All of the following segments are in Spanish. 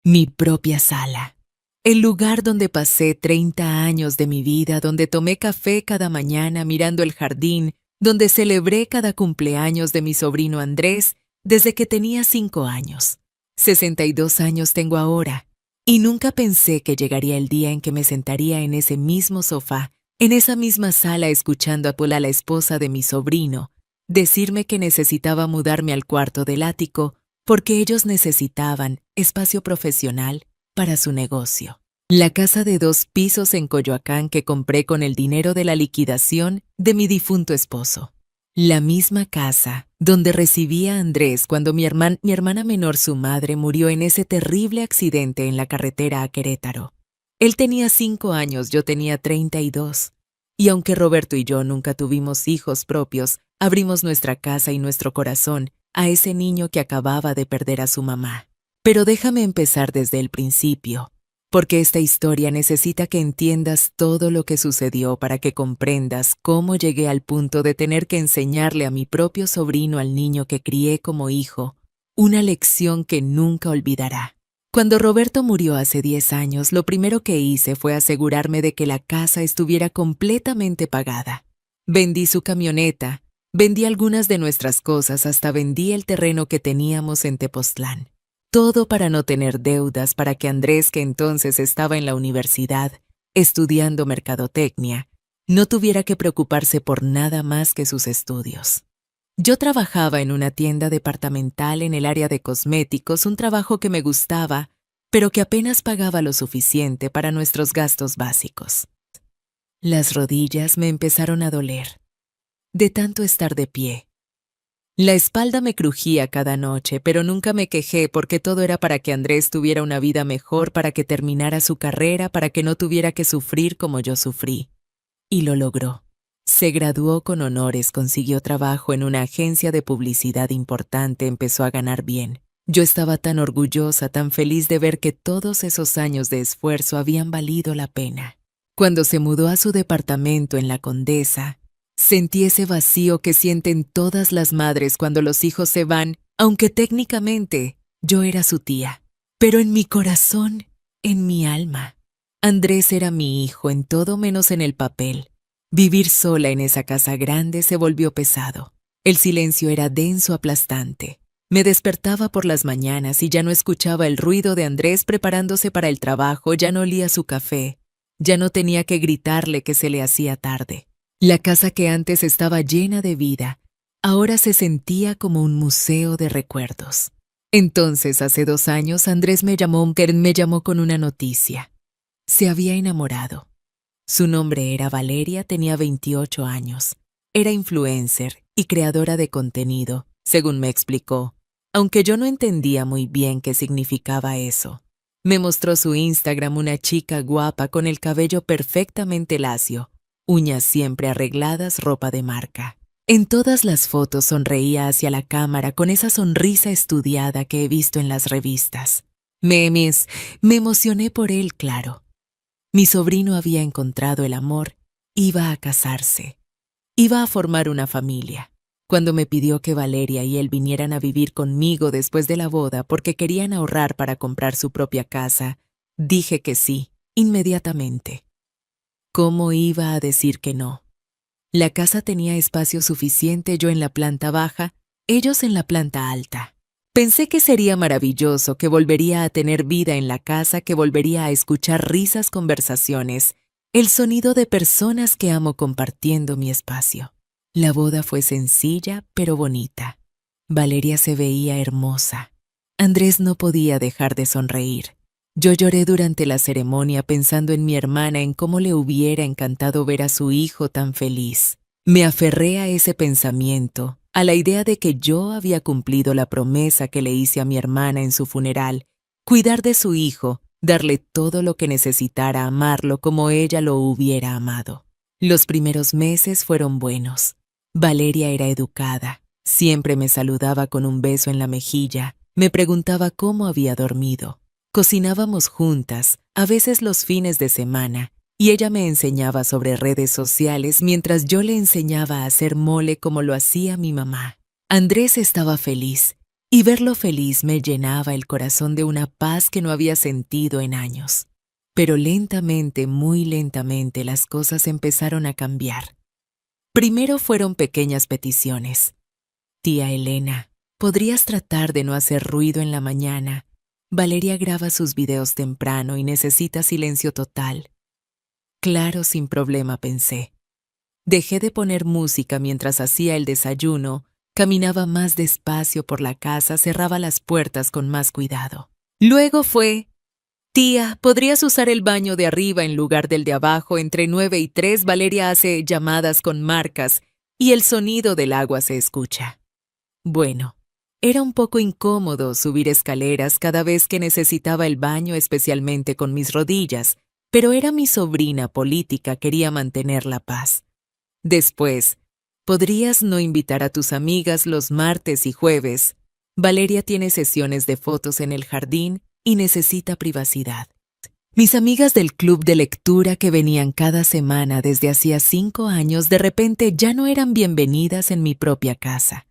Mi propia sala. El lugar donde pasé 30 años de mi vida, donde tomé café cada mañana mirando el jardín, donde celebré cada cumpleaños de mi sobrino Andrés desde que tenía 5 años. 62 años tengo ahora, y nunca pensé que llegaría el día en que me sentaría en ese mismo sofá, en esa misma sala escuchando a Paula, la esposa de mi sobrino, decirme que necesitaba mudarme al cuarto del ático porque ellos necesitaban espacio profesional para su negocio. La casa de 2 pisos en Coyoacán que compré con el dinero de la liquidación de mi difunto esposo. La misma casa donde recibí a Andrés cuando mi hermana menor, su madre, murió en ese terrible accidente en la carretera a Querétaro. Él tenía 5 años, yo tenía 32. Y aunque Roberto y yo nunca tuvimos hijos propios, abrimos nuestra casa y nuestro corazón a ese niño que acababa de perder a su mamá. Pero déjame empezar desde el principio, porque esta historia necesita que entiendas todo lo que sucedió para que comprendas cómo llegué al punto de tener que enseñarle a mi propio sobrino, al niño que crié como hijo, una lección que nunca olvidará. Cuando Roberto murió hace 10 años, lo primero que hice fue asegurarme de que la casa estuviera completamente pagada. Vendí su camioneta, vendí algunas de nuestras cosas, hasta vendí el terreno que teníamos en Tepoztlán. Todo para no tener deudas, para que Andrés, que entonces estaba en la universidad, estudiando mercadotecnia, no tuviera que preocuparse por nada más que sus estudios. Yo trabajaba en una tienda departamental en el área de cosméticos, un trabajo que me gustaba, pero que apenas pagaba lo suficiente para nuestros gastos básicos. Las rodillas me empezaron a doler, de tanto estar de pie. La espalda me crujía cada noche, pero nunca me quejé porque todo era para que Andrés tuviera una vida mejor, para que terminara su carrera, para que no tuviera que sufrir como yo sufrí. Y lo logró. Se graduó con honores, consiguió trabajo en una agencia de publicidad importante, empezó a ganar bien. Yo estaba tan orgullosa, tan feliz de ver que todos esos años de esfuerzo habían valido la pena. Cuando se mudó a su departamento en La Condesa, sentí ese vacío que sienten todas las madres cuando los hijos se van, aunque técnicamente yo era su tía. Pero en mi corazón, en mi alma, Andrés era mi hijo en todo menos en el papel. Vivir sola en esa casa grande se volvió pesado. El silencio era denso, aplastante. Me despertaba por las mañanas y ya no escuchaba el ruido de Andrés preparándose para el trabajo, ya no olía su café, ya no tenía que gritarle que se le hacía tarde. La casa que antes estaba llena de vida, ahora se sentía como un museo de recuerdos. Entonces, hace 2 años, Andrés me llamó con una noticia. Se había enamorado. Su nombre era Valeria, tenía 28 años. Era influencer y creadora de contenido, según me explicó, aunque yo no entendía muy bien qué significaba eso. Me mostró su Instagram, una chica guapa con el cabello perfectamente lacio, uñas siempre arregladas, ropa de marca. En todas las fotos sonreía hacia la cámara con esa sonrisa estudiada que he visto en las revistas. Me emocioné por él, claro. Mi sobrino había encontrado el amor, iba a casarse, iba a formar una familia. Cuando me pidió que Valeria y él vinieran a vivir conmigo después de la boda porque querían ahorrar para comprar su propia casa, dije que sí, inmediatamente. ¿Cómo iba a decir que no? La casa tenía espacio suficiente, yo en la planta baja, ellos en la planta alta. Pensé que sería maravilloso, que volvería a tener vida en la casa, que volvería a escuchar risas, conversaciones, el sonido de personas que amo compartiendo mi espacio. La boda fue sencilla, pero bonita. Valeria se veía hermosa. Andrés no podía dejar de sonreír. Yo lloré durante la ceremonia pensando en mi hermana, en cómo le hubiera encantado ver a su hijo tan feliz. Me aferré a ese pensamiento, a la idea de que yo había cumplido la promesa que le hice a mi hermana en su funeral, cuidar de su hijo, darle todo lo que necesitara, amarlo como ella lo hubiera amado. Los primeros meses fueron buenos. Valeria era educada, siempre me saludaba con un beso en la mejilla, me preguntaba cómo había dormido. Cocinábamos juntas, a veces los fines de semana, y ella me enseñaba sobre redes sociales mientras yo le enseñaba a hacer mole como lo hacía mi mamá. Andrés estaba feliz, y verlo feliz me llenaba el corazón de una paz que no había sentido en años. Pero lentamente, muy lentamente, las cosas empezaron a cambiar. Primero fueron pequeñas peticiones. Tía Elena, ¿podrías tratar de no hacer ruido en la mañana? Valeria graba sus videos temprano y necesita silencio total. Claro, sin problema, pensé. Dejé de poner música mientras hacía el desayuno, caminaba más despacio por la casa, cerraba las puertas con más cuidado. Luego fue: tía, ¿podrías usar el baño de arriba en lugar del de abajo? Entre 9 y 3 Valeria hace llamadas con marcas y el sonido del agua se escucha. Bueno, era un poco incómodo subir escaleras cada vez que necesitaba el baño, especialmente con mis rodillas, pero era mi sobrina política, quería mantener la paz. Después, ¿podrías no invitar a tus amigas los martes y jueves? Valeria tiene sesiones de fotos en el jardín y necesita privacidad. Mis amigas del club de lectura que venían cada semana desde hacía 5 años de repente ya no eran bienvenidas en mi propia casa.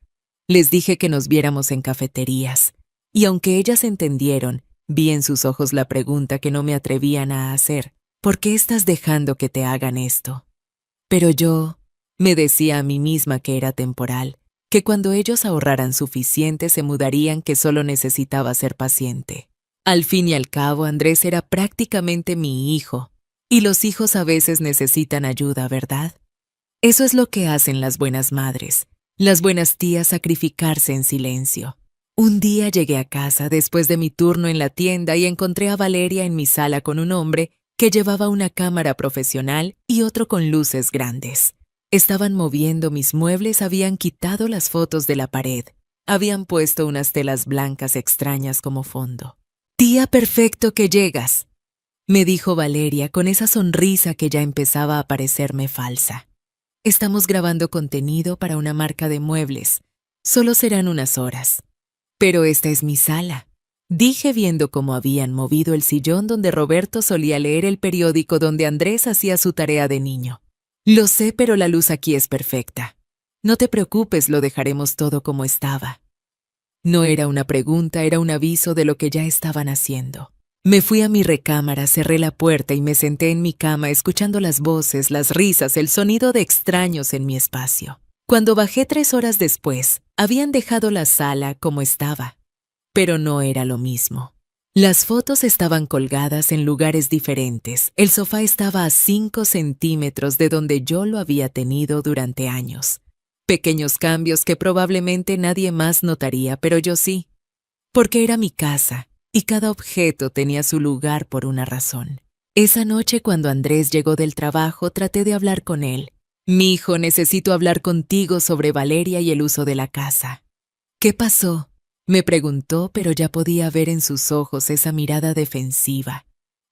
Les dije que nos viéramos en cafeterías, y aunque ellas entendieron, vi en sus ojos la pregunta que no me atrevían a hacer: ¿por qué estás dejando que te hagan esto? Pero yo me decía a mí misma que era temporal, que cuando ellos ahorraran suficiente se mudarían, que solo necesitaba ser paciente. Al fin y al cabo, Andrés era prácticamente mi hijo, y los hijos a veces necesitan ayuda, ¿verdad? Eso es lo que hacen las buenas madres, las buenas tías, sacrificarse en silencio. Un día llegué a casa después de mi turno en la tienda y encontré a Valeria en mi sala con un hombre que llevaba una cámara profesional y otro con luces grandes. Estaban moviendo mis muebles, habían quitado las fotos de la pared, habían puesto unas telas blancas extrañas como fondo. «Tía, perfecto que llegas», me dijo Valeria con esa sonrisa que ya empezaba a parecerme falsa. «Estamos grabando contenido para una marca de muebles. Solo serán unas horas. Pero esta es mi sala», dije viendo cómo habían movido el sillón donde Roberto solía leer el periódico, donde Andrés hacía su tarea de niño. «Lo sé, pero la luz aquí es perfecta. No te preocupes, lo dejaremos todo como estaba». No era una pregunta, era un aviso de lo que ya estaban haciendo. Me fui a mi recámara, cerré la puerta y me senté en mi cama escuchando las voces, las risas, el sonido de extraños en mi espacio. Cuando bajé 3 horas después, habían dejado la sala como estaba, pero no era lo mismo. Las fotos estaban colgadas en lugares diferentes. El sofá estaba a 5 centímetros de donde yo lo había tenido durante años. Pequeños cambios que probablemente nadie más notaría, pero yo sí, porque era mi casa y cada objeto tenía su lugar por una razón. Esa noche, cuando Andrés llegó del trabajo, traté de hablar con él. «Mijo, necesito hablar contigo sobre Valeria y el uso de la casa». «¿Qué pasó?», me preguntó, pero ya podía ver en sus ojos esa mirada defensiva,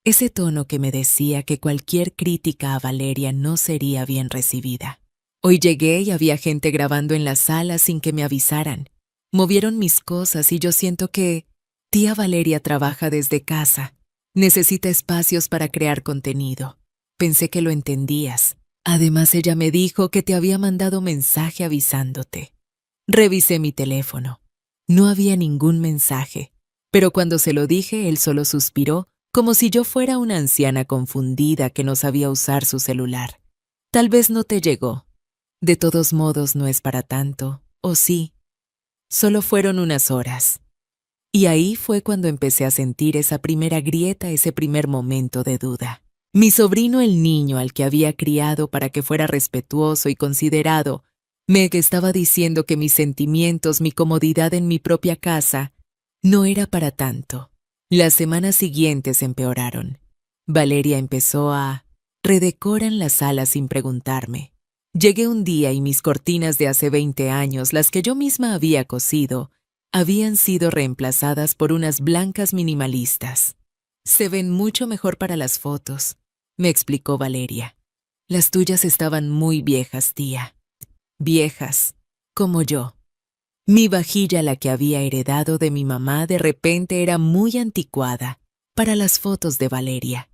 ese tono que me decía que cualquier crítica a Valeria no sería bien recibida. Hoy llegué y había gente grabando en la sala sin que me avisaran. Movieron mis cosas y yo siento que tía Valeria trabaja desde casa. Necesita espacios para crear contenido. Pensé que lo entendías. Además, ella me dijo que te había mandado mensaje avisándote. Revisé mi teléfono. No había ningún mensaje, pero cuando se lo dije, él solo suspiró, como si yo fuera una anciana confundida que no sabía usar su celular. «Tal vez no te llegó. De todos modos, no es para tanto, ¿o sí? Solo fueron unas horas». Y ahí fue cuando empecé a sentir esa primera grieta, ese primer momento de duda. Mi sobrino, el niño al que había criado para que fuera respetuoso y considerado, me estaba diciendo que mis sentimientos, mi comodidad en mi propia casa, no era para tanto. Las semanas siguientes empeoraron. Valeria empezó a redecorar la sala sin preguntarme. Llegué un día y mis cortinas de hace 20 años, las que yo misma había cosido, habían sido reemplazadas por unas blancas minimalistas. «Se ven mucho mejor para las fotos», me explicó Valeria. «Las tuyas estaban muy viejas, tía». Viejas, como yo. Mi vajilla, la que había heredado de mi mamá, de repente era muy anticuada para las fotos de Valeria.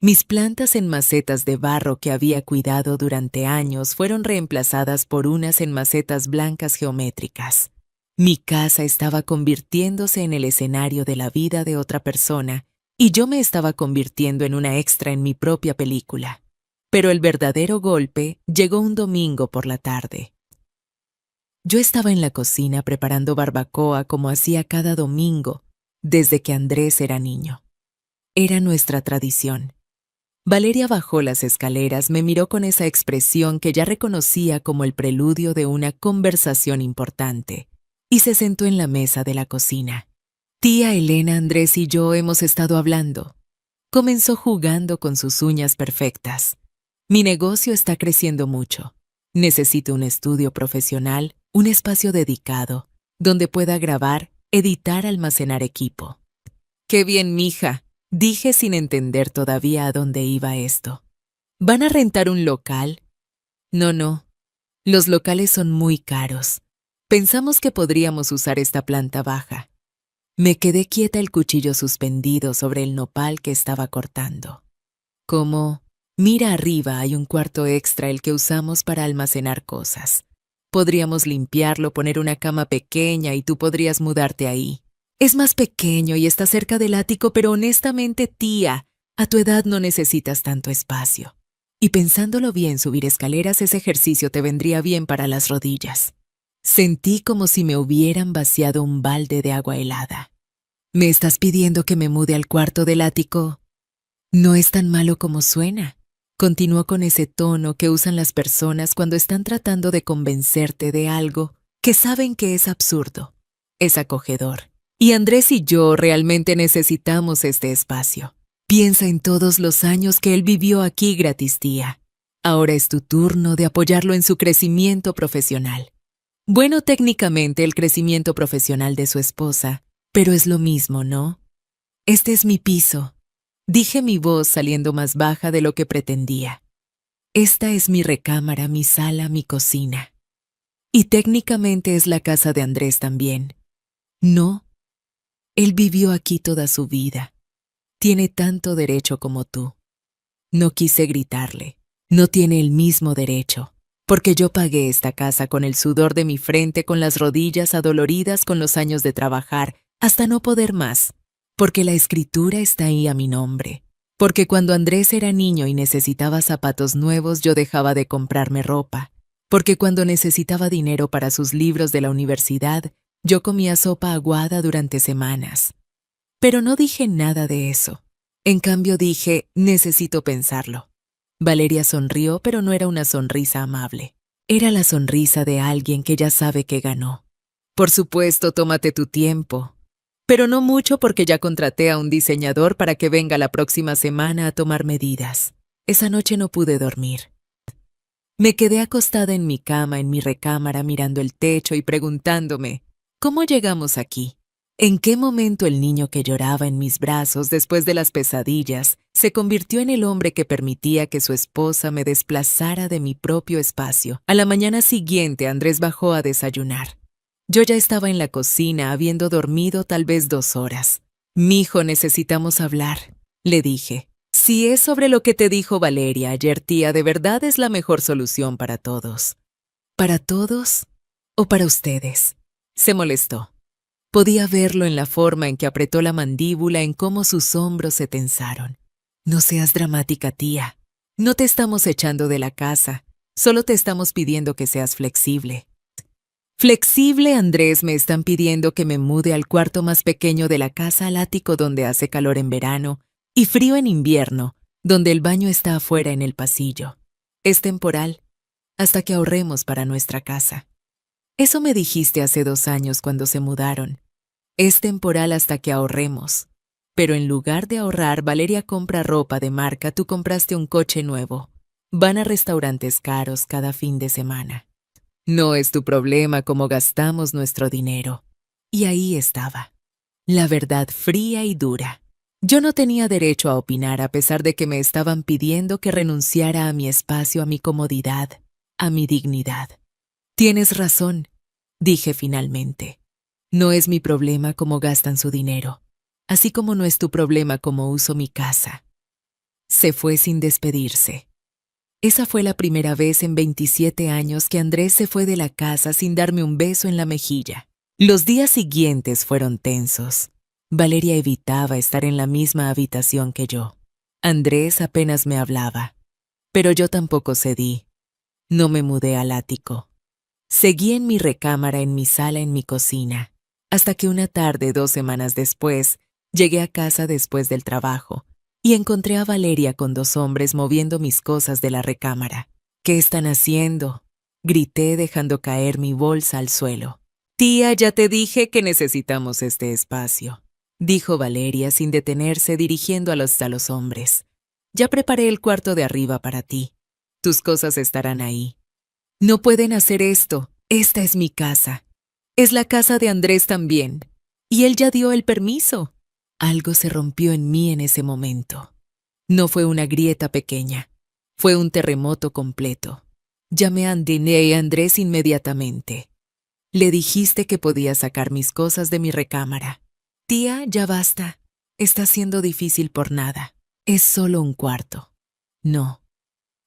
Mis plantas en macetas de barro que había cuidado durante años fueron reemplazadas por unas en macetas blancas geométricas. Mi casa estaba convirtiéndose en el escenario de la vida de otra persona y yo me estaba convirtiendo en una extra en mi propia película. Pero el verdadero golpe llegó un domingo por la tarde. Yo estaba en la cocina preparando barbacoa como hacía cada domingo, desde que Andrés era niño. Era nuestra tradición. Valeria bajó las escaleras, me miró con esa expresión que ya reconocía como el preludio de una conversación importante, y se sentó en la mesa de la cocina. Tía Elena, Andrés y yo hemos estado hablando. Comenzó jugando con sus uñas perfectas. Mi negocio está creciendo mucho. Necesito un estudio profesional, un espacio dedicado, donde pueda grabar, editar, almacenar equipo. ¡Qué bien, mija!, dije sin entender todavía a dónde iba esto. ¿Van a rentar un local? No. Los locales son muy caros. Pensamos que podríamos usar esta planta baja. Me quedé quieta, el cuchillo suspendido sobre el nopal que estaba cortando. Como, mira arriba, hay un cuarto extra, el que usamos para almacenar cosas. Podríamos limpiarlo, poner una cama pequeña y tú podrías mudarte ahí. Es más pequeño y está cerca del ático, pero honestamente, tía, a tu edad no necesitas tanto espacio. Y pensándolo bien, subir escaleras, ese ejercicio te vendría bien para las rodillas. Sentí como si me hubieran vaciado un balde de agua helada. ¿Me estás pidiendo que me mude al cuarto del ático? No es tan malo como suena. Continuó con ese tono que usan las personas cuando están tratando de convencerte de algo que saben que es absurdo. Es acogedor. Y Andrés y yo realmente necesitamos este espacio. Piensa en todos los años que él vivió aquí gratis, tía. Ahora es tu turno de apoyarlo en su crecimiento profesional. Bueno, técnicamente el crecimiento profesional de su esposa, pero es lo mismo, ¿no? Este es mi piso. Dije, mi voz saliendo más baja de lo que pretendía. Esta es mi recámara, mi sala, mi cocina. Y técnicamente es la casa de Andrés también. No. Él vivió aquí toda su vida. Tiene tanto derecho como tú. No quise gritarle. No tiene el mismo derecho. Porque yo pagué esta casa con el sudor de mi frente, con las rodillas adoloridas con los años de trabajar, hasta no poder más. Porque la escritura está ahí a mi nombre. Porque cuando Andrés era niño y necesitaba zapatos nuevos, yo dejaba de comprarme ropa. Porque cuando necesitaba dinero para sus libros de la universidad, yo comía sopa aguada durante semanas. Pero no dije nada de eso. En cambio dije, necesito pensarlo. Valeria sonrió, pero no era una sonrisa amable. Era la sonrisa de alguien que ya sabe que ganó. Por supuesto, tómate tu tiempo. Pero no mucho, porque ya contraté a un diseñador para que venga la próxima semana a tomar medidas. Esa noche no pude dormir. Me quedé acostada en mi cama, en mi recámara, mirando el techo y preguntándome, ¿cómo llegamos aquí? ¿En qué momento el niño que lloraba en mis brazos después de las pesadillas se convirtió en el hombre que permitía que su esposa me desplazara de mi propio espacio? A la mañana siguiente, Andrés bajó a desayunar. Yo ya estaba en la cocina, habiendo dormido tal vez 2 horas. «Mijo, necesitamos hablar», le dije. «Si es sobre lo que te dijo Valeria ayer, tía, de verdad es la mejor solución para todos». ¿Para todos o para ustedes? Se molestó. Podía verlo en la forma en que apretó la mandíbula, en cómo sus hombros se tensaron. «No seas dramática, tía. No te estamos echando de la casa. Solo te estamos pidiendo que seas flexible». Flexible, Andrés, me están pidiendo que me mude al cuarto más pequeño de la casa, al ático donde hace calor en verano y frío en invierno, donde el baño está afuera en el pasillo. Es temporal, hasta que ahorremos para nuestra casa. Eso me dijiste hace 2 años cuando se mudaron. Es temporal hasta que ahorremos. Pero en lugar de ahorrar, Valeria compra ropa de marca, tú compraste un coche nuevo. Van a restaurantes caros cada fin de semana. No es tu problema cómo gastamos nuestro dinero. Y ahí estaba, la verdad fría y dura. Yo no tenía derecho a opinar a pesar de que me estaban pidiendo que renunciara a mi espacio, a mi comodidad, a mi dignidad. Tienes razón, dije finalmente. No es mi problema cómo gastan su dinero, así como no es tu problema cómo uso mi casa. Se fue sin despedirse. Esa fue la primera vez en 27 años que Andrés se fue de la casa sin darme un beso en la mejilla. Los días siguientes fueron tensos. Valeria evitaba estar en la misma habitación que yo. Andrés apenas me hablaba, pero yo tampoco cedí. No me mudé al ático. Seguí en mi recámara, en mi sala, en mi cocina, hasta que una tarde, 2 semanas después, llegué a casa después del trabajo y encontré a Valeria con 2 hombres moviendo mis cosas de la recámara. ¿Qué están haciendo?, grité dejando caer mi bolsa al suelo. Tía, ya te dije que necesitamos este espacio, dijo Valeria sin detenerse dirigiendo a los hombres. Ya preparé el cuarto de arriba para ti. Tus cosas estarán ahí. No pueden hacer esto. Esta es mi casa. Es la casa de Andrés también. Y él ya dio el permiso. Algo se rompió en mí en ese momento. No fue una grieta pequeña. Fue un terremoto completo. Llamé a Andrés inmediatamente. Le dijiste que podía sacar mis cosas de mi recámara. Tía, ya basta. Está siendo difícil por nada. Es solo un cuarto. No,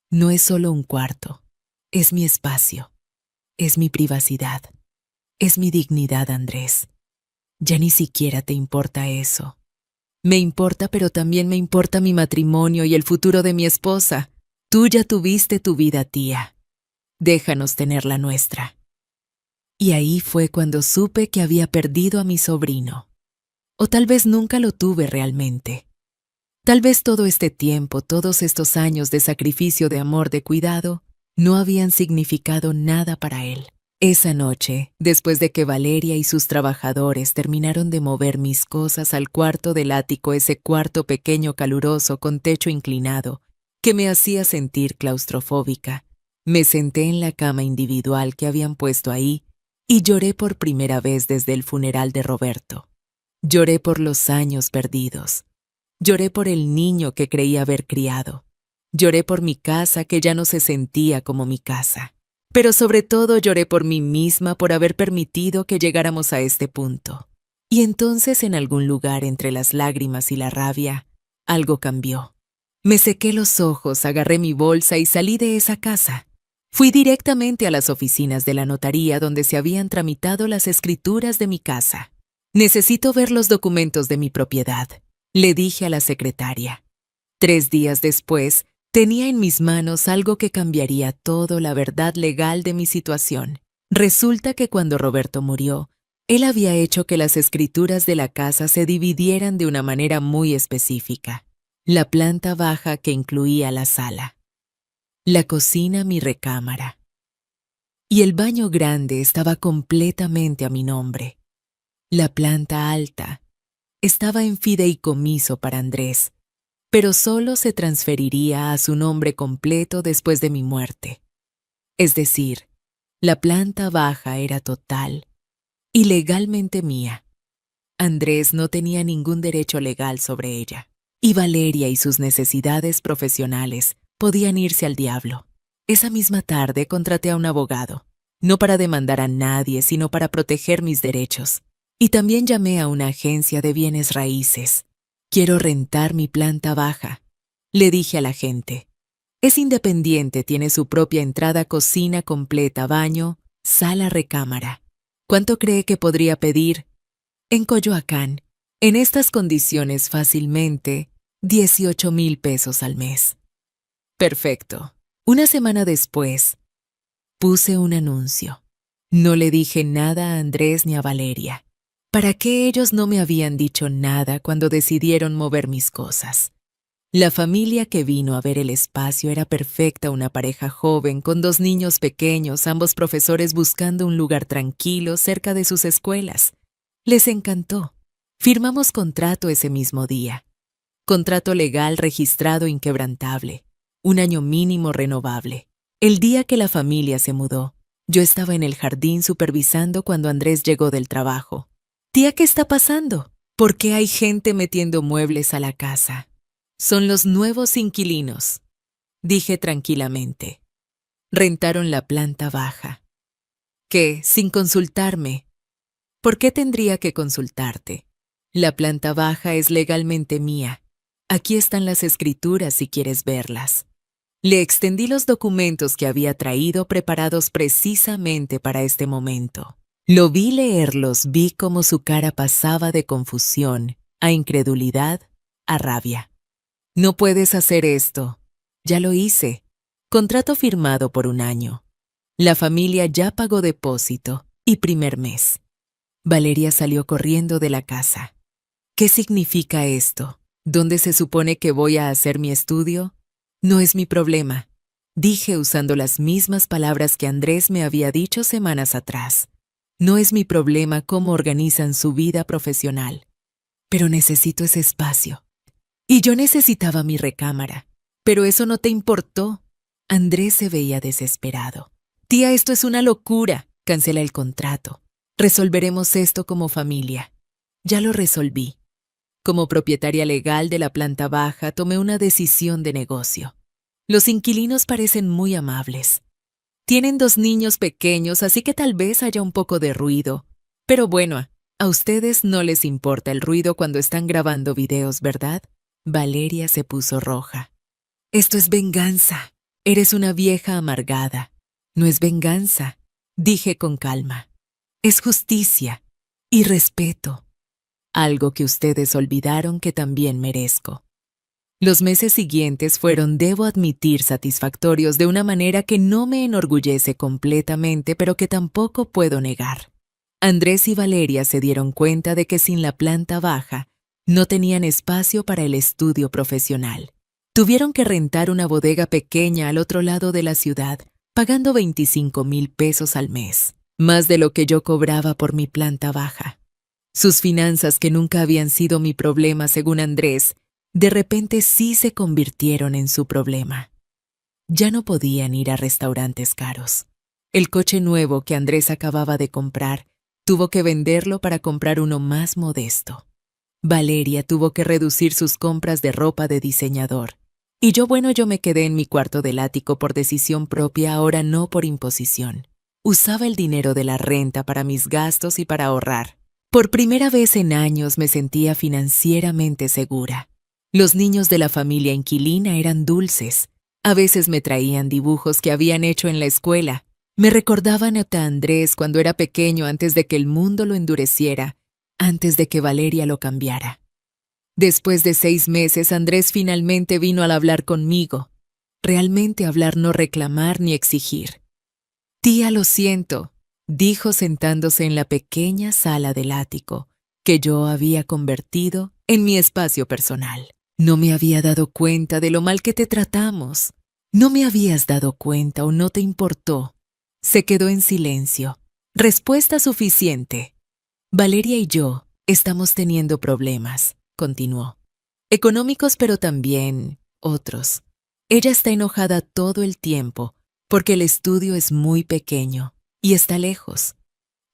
no es solo un cuarto. Es mi espacio. Es mi privacidad. Es mi dignidad, Andrés. Ya ni siquiera te importa eso. Me importa, pero también me importa mi matrimonio y el futuro de mi esposa. Tú ya tuviste tu vida, tía. Déjanos tener la nuestra. Y ahí fue cuando supe que había perdido a mi sobrino. O tal vez nunca lo tuve realmente. Tal vez todo este tiempo, todos estos años de sacrificio, de amor, de cuidado, no habían significado nada para él. Esa noche, después de que Valeria y sus trabajadores terminaron de mover mis cosas al cuarto del ático, ese cuarto pequeño caluroso con techo inclinado, que me hacía sentir claustrofóbica, me senté en la cama individual que habían puesto ahí y lloré por primera vez desde el funeral de Roberto. Lloré por los años perdidos. Lloré por el niño que creí haber criado. Lloré por mi casa que ya no se sentía como mi casa. Pero sobre todo lloré por mí misma por haber permitido que llegáramos a este punto. Y entonces en algún lugar entre las lágrimas y la rabia, algo cambió. Me sequé los ojos, agarré mi bolsa y salí de esa casa. Fui directamente a las oficinas de la notaría donde se habían tramitado las escrituras de mi casa. Necesito ver los documentos de mi propiedad, le dije a la secretaria. 3 días después, tenía en mis manos algo que cambiaría todo, la verdad legal de mi situación. Resulta que cuando Roberto murió, él había hecho que las escrituras de la casa se dividieran de una manera muy específica. La planta baja que incluía la sala, la cocina, mi recámara. Y el baño grande estaba completamente a mi nombre. La planta alta estaba en fideicomiso para Andrés, pero solo se transferiría a su nombre completo después de mi muerte. Es decir, la planta baja era total y legalmente mía. Andrés no tenía ningún derecho legal sobre ella, y Valeria y sus necesidades profesionales podían irse al diablo. Esa misma tarde contraté a un abogado, no para demandar a nadie, sino para proteger mis derechos. Y también llamé a una agencia de bienes raíces. Quiero rentar mi planta baja, le dije a la gente. Es independiente, tiene su propia entrada, cocina completa, baño, sala, recámara. ¿Cuánto cree que podría pedir? En Coyoacán, en estas condiciones fácilmente, 18,000 pesos al mes. Perfecto. Una semana después, puse un anuncio. No le dije nada a Andrés ni a Valeria. ¿Para qué ellos no me habían dicho nada cuando decidieron mover mis cosas? La familia que vino a ver el espacio era perfecta, una pareja joven con 2 niños pequeños, ambos profesores buscando un lugar tranquilo cerca de sus escuelas. Les encantó. Firmamos contrato ese mismo día. Contrato legal registrado inquebrantable. 1 año mínimo renovable. El día que la familia se mudó, yo estaba en el jardín supervisando cuando Andrés llegó del trabajo. Tía, ¿qué está pasando? ¿Por qué hay gente metiendo muebles a la casa? Son los nuevos inquilinos, dije tranquilamente. Rentaron la planta baja. ¿Qué? Sin consultarme. ¿Por qué tendría que consultarte? La planta baja es legalmente mía. Aquí están las escrituras si quieres verlas. Le extendí los documentos que había traído preparados precisamente para este momento. Lo vi leerlos, vi cómo su cara pasaba de confusión a incredulidad a rabia. No puedes hacer esto. Ya lo hice. Contrato firmado por 1 año. La familia ya pagó depósito y primer mes. Valeria salió corriendo de la casa. ¿Qué significa esto? ¿Dónde se supone que voy a hacer mi estudio? No es mi problema, dije usando las mismas palabras que Andrés me había dicho semanas atrás. No es mi problema cómo organizan su vida profesional. Pero necesito ese espacio. Y yo necesitaba mi recámara. Pero eso no te importó. Andrés se veía desesperado. Tía, esto es una locura. Cancela el contrato. Resolveremos esto como familia. Ya lo resolví. Como propietaria legal de la planta baja, tomé una decisión de negocio. Los inquilinos parecen muy amables. Tienen 2 niños pequeños, así que tal vez haya un poco de ruido. Pero bueno, a ustedes no les importa el ruido cuando están grabando videos, ¿verdad? Valeria se puso roja. Esto es venganza. Eres una vieja amargada. No es venganza, dije con calma. Es justicia y respeto. Algo que ustedes olvidaron que también merezco. Los meses siguientes fueron, debo admitir, satisfactorios de una manera que no me enorgullece completamente, pero que tampoco puedo negar. Andrés y Valeria se dieron cuenta de que sin la planta baja no tenían espacio para el estudio profesional. Tuvieron que rentar una bodega pequeña al otro lado de la ciudad, pagando 25,000 pesos al mes, más de lo que yo cobraba por mi planta baja. Sus finanzas, que nunca habían sido mi problema según Andrés, de repente sí se convirtieron en su problema. Ya no podían ir a restaurantes caros. El coche nuevo que Andrés acababa de comprar tuvo que venderlo para comprar uno más modesto. Valeria tuvo que reducir sus compras de ropa de diseñador. Y yo me quedé en mi cuarto del ático por decisión propia, ahora no por imposición. Usaba el dinero de la renta para mis gastos y para ahorrar. Por primera vez en años me sentía financieramente segura. Los niños de la familia inquilina eran dulces. A veces me traían dibujos que habían hecho en la escuela. Me recordaban a Andrés cuando era pequeño, antes de que el mundo lo endureciera, antes de que Valeria lo cambiara. Después de 6 meses, Andrés finalmente vino al hablar conmigo. Realmente hablar, no reclamar ni exigir. Tía, lo siento, dijo sentándose en la pequeña sala del ático, que yo había convertido en mi espacio personal. No me había dado cuenta de lo mal que te tratamos. No me habías dado cuenta o no te importó. Se quedó en silencio. Respuesta suficiente. Valeria y yo estamos teniendo problemas, continuó. Económicos, pero también otros. Ella está enojada todo el tiempo porque el estudio es muy pequeño y está lejos.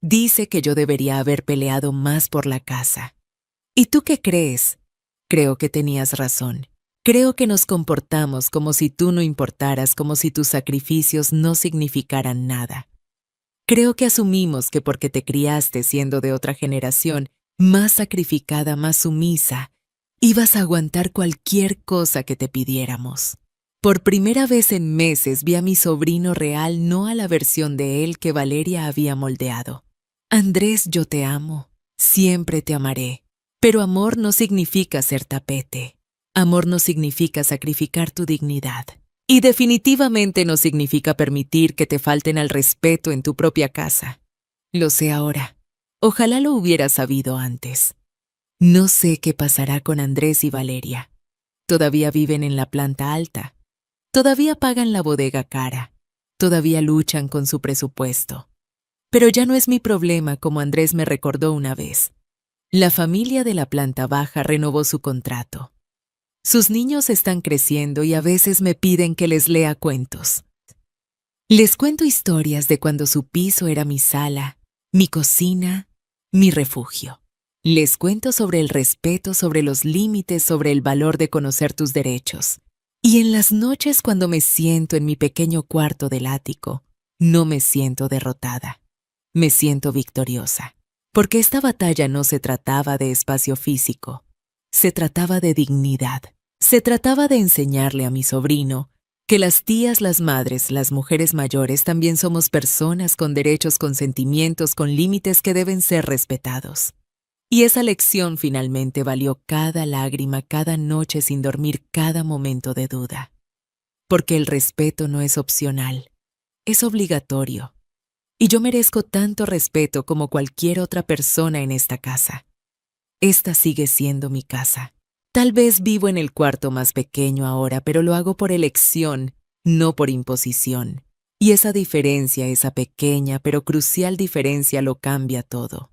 Dice que yo debería haber peleado más por la casa. ¿Y tú qué crees? Creo que tenías razón. Creo que nos comportamos como si tú no importaras, como si tus sacrificios no significaran nada. Creo que asumimos que porque te criaste siendo de otra generación, más sacrificada, más sumisa, ibas a aguantar cualquier cosa que te pidiéramos. Por primera vez en meses vi a mi sobrino real, no a la versión de él que Valeria había moldeado. Andrés, yo te amo, siempre te amaré. Pero amor no significa ser tapete. Amor no significa sacrificar tu dignidad. Y definitivamente no significa permitir que te falten al respeto en tu propia casa. Lo sé ahora. Ojalá lo hubiera sabido antes. No sé qué pasará con Andrés y Valeria. Todavía viven en la planta alta. Todavía pagan la bodega cara. Todavía luchan con su presupuesto. Pero ya no es mi problema, como Andrés me recordó una vez. La familia de la planta baja renovó su contrato. Sus niños están creciendo y a veces me piden que les lea cuentos. Les cuento historias de cuando su piso era mi sala, mi cocina, mi refugio. Les cuento sobre el respeto, sobre los límites, sobre el valor de conocer tus derechos. Y en las noches, cuando me siento en mi pequeño cuarto del ático, no me siento derrotada. Me siento victoriosa. Porque esta batalla no se trataba de espacio físico, se trataba de dignidad. Se trataba de enseñarle a mi sobrino Que las tías, las madres, las mujeres mayores también somos personas con derechos, con sentimientos, con límites que deben ser respetados. Y esa lección finalmente valió cada lágrima, cada noche sin dormir, cada momento de duda. Porque el respeto no es opcional, es obligatorio. Y yo merezco tanto respeto como cualquier otra persona en esta casa. Esta sigue siendo mi casa. Tal vez vivo en el cuarto más pequeño ahora, pero lo hago por elección, no por imposición. Y esa diferencia, esa pequeña pero crucial diferencia lo cambia todo.